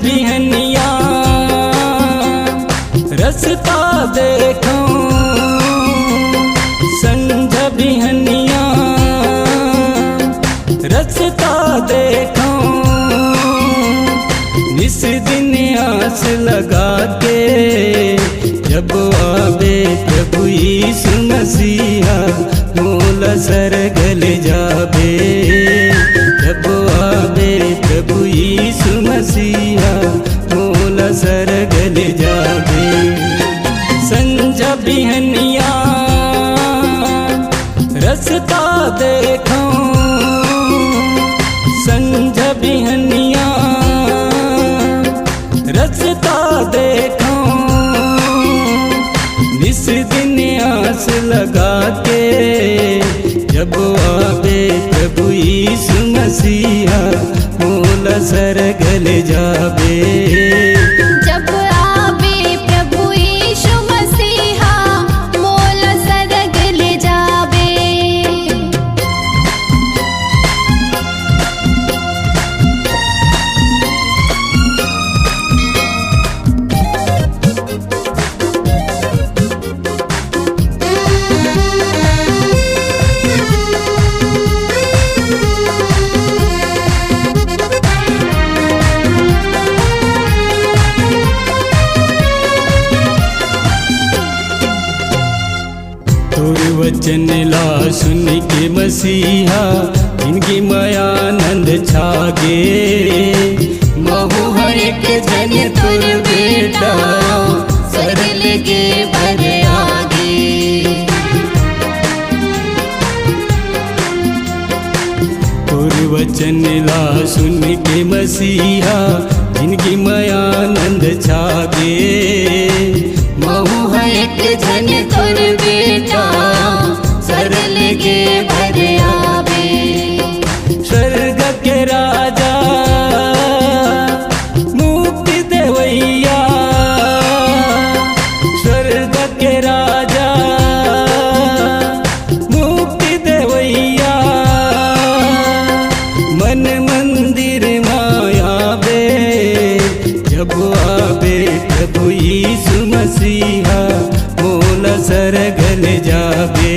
बिहनिया रस्ता देखूं, संझ बिहनिया रस्ता देखूं, इस दिन आस लगा के जब आवे प्रभु यीशु मसीहा मोला सरग ले जावे। जब आवे प्रभु यीशु मसीहा मोला सरग ले जावे। संझ बिहनिया रस्ता देखूं, संझ बिहनिया रस्ता देखूं, इस दिन आस लगा के जब आवे प्रभु यीशु मसीहा मोला सरग ले जावे। जब आवे प्रभु यीशु मसीहा मोला सरग ले जावे। तोर वचन ला सुन के मसीहा जिनकी माया आनंद छागे। महु हर एक जन तुर बेटा सरल के भर आगे। तोर वचन ला सुन के मसीहा जिनकी माया आनंद छागे। महु हर एक जन तुर बेटा सरल के भर आवे। स्वर्ग के राजा मुक्ति देवैया, स्वर्ग के राजा मुक्ति देवैया, मन मंदिर मायावे। जब आवे प्रभु यीशु मसीहा मोला सरग ले जावे।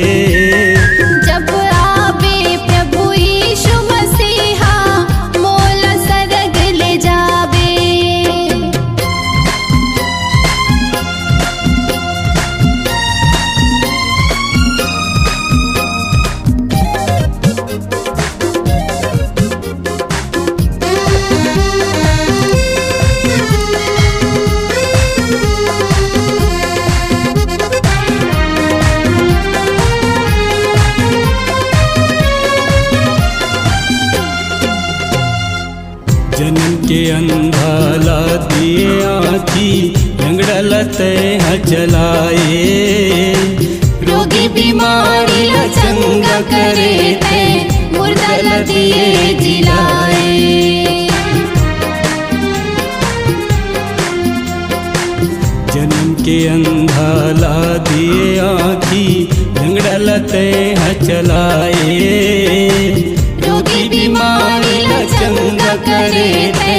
जब आवे प्रभु यीशु मसीहा मोला सरग ले जावे। जन्म के अंधाला दिए आँखी लंगड़ा लते चलाए। रोगी बीमारी ला चंगा करे थे मुर्दा ला दिए जिलाए। जन्म के अंधाला दिए आँखी लंगड़ा लते चलाए। रोगी बीमारी ला चंगा करे थे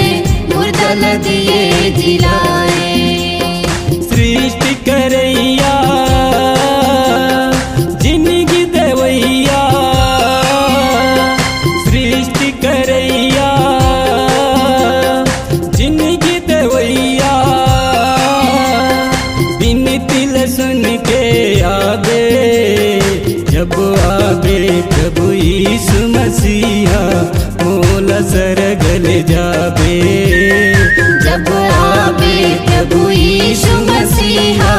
मुर्दा ला दिए जिलाए। सृष्टि करैया जिंदगी देवैया, सृष्टि करैया जिंदगी देवैया, बिनती ल सुन के आवे। जब आवे प्रभु यीशु मसीहा मोला सरग ले जावे। जब आवे प्रभु यीशु मसीहा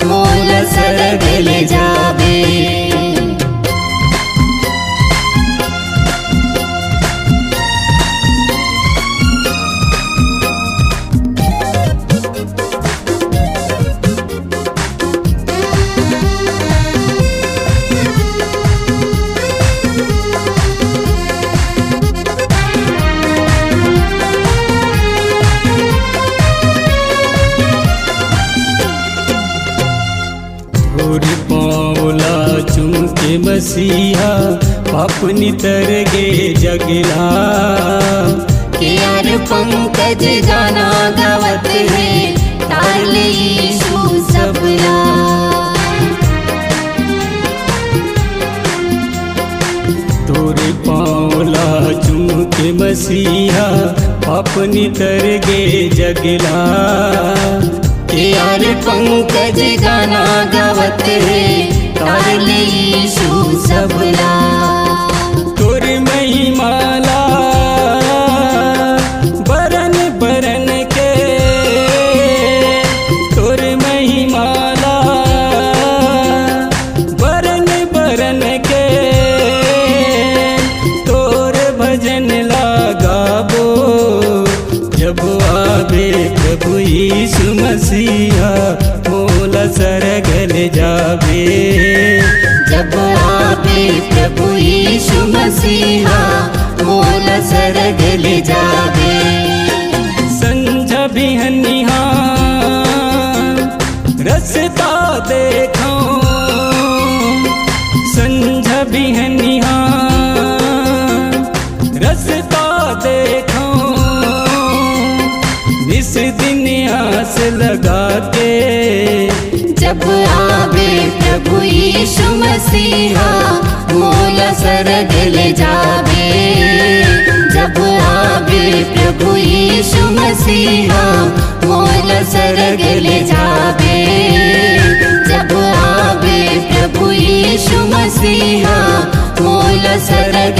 मोला सरग ले जावे। मसीहा पाप नितर गे जगला। के यार पंकज गाना गावत है तारल यीशु सबला। तोरे पाँवला चुम के मसीहा अपनी तरगे जगला। के यार पंकज गाना गावत है तारल यीशु सबला। तोरे महिमाला बरन बरन के, तोरे महिमाला बरन बरन के, तोरे भजन लगाबो जब आवे प्रभु यीशु मसीहा मोला सरगल जाबे। जब आवे प्रभु यीशु मसीहा मोला सरगल जाबे। संझा बिहनिहा रस्ता देखो, संझा बिहनिहा रस्ता देखो, इस दिन आस लगा के। जब आवे प्रभु यीशु मसीहा मोला सरगल जाबे। जब आवे प्रभु यीशु मसीहा मोला सरगल जाबे। जब आवे प्रभु यीशु मसीहा मोला सरगल